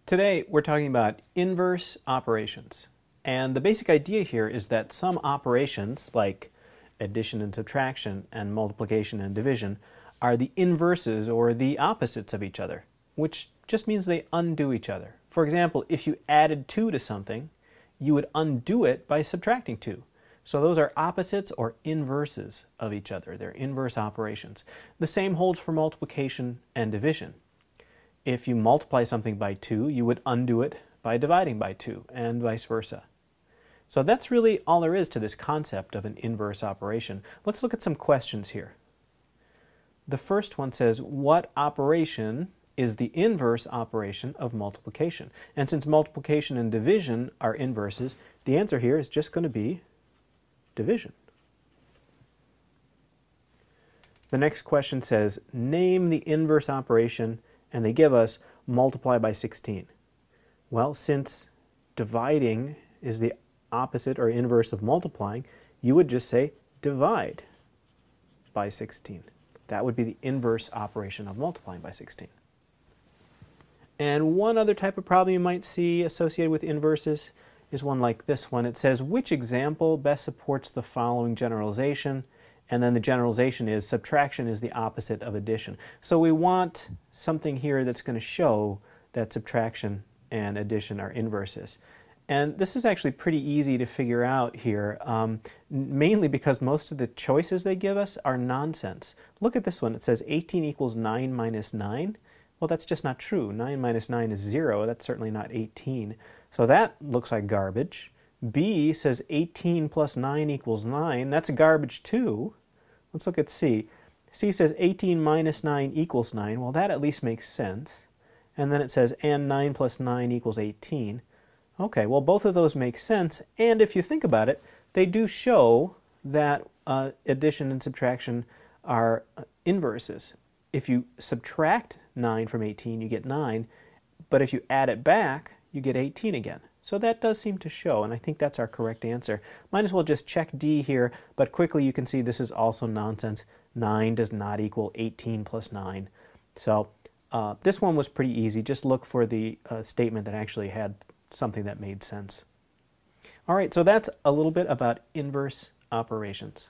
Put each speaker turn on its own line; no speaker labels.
Today we're talking about inverse operations. And the basic idea here is that some operations, like addition and subtraction and multiplication and division, are the inverses or the opposites of each other, which just means they undo each other. For example, if you added 2 to something, you would undo it by subtracting 2. So those are opposites or inverses of each other. They're inverse operations. The same holds for multiplication and division. If you multiply something by 2, you would undo it by dividing by 2, and vice versa. So that's really all there is to this concept of an inverse operation. Let's look at some questions here. The first one says, what operation is the inverse operation of multiplication? And since multiplication and division are inverses, the answer here is just going to be division. The next question says, name the inverse operation, and they give us multiply by 16. Well, since dividing is the opposite or inverse of multiplying, you would just say divide by 16. That would be the inverse operation of multiplying by 16. And one other type of problem you might see associated with inverses is one like this one. It says, which example best supports the following generalization? And then the generalization is subtraction is the opposite of addition. So we want something here that's going to show that subtraction and addition are inverses. And this is actually pretty easy to figure out here, mainly because most of the choices they give us are nonsense. Look at this one. It says 18 equals 9 minus 9. Well, that's just not true. 9 minus 9 is 0. That's certainly not 18. So that looks like garbage. B says 18 plus 9 equals 9. That's garbage too. Let's look at C. C says 18 minus 9 equals 9. Well, that at least makes sense. And then it says, and 9 plus 9 equals 18. Okay, well, both of those make sense. And if you think about it, they do show that addition and subtraction are inverses. If you subtract 9 from 18, you get 9. But if you add it back, you get 18 again. So that does seem to show, and I think that's our correct answer. Might as well just check D here, but quickly you can see this is also nonsense. 9 does not equal 18 plus 9. So this one was pretty easy. Just look for the statement that actually had something that made sense. All right, so that's a little bit about inverse operations.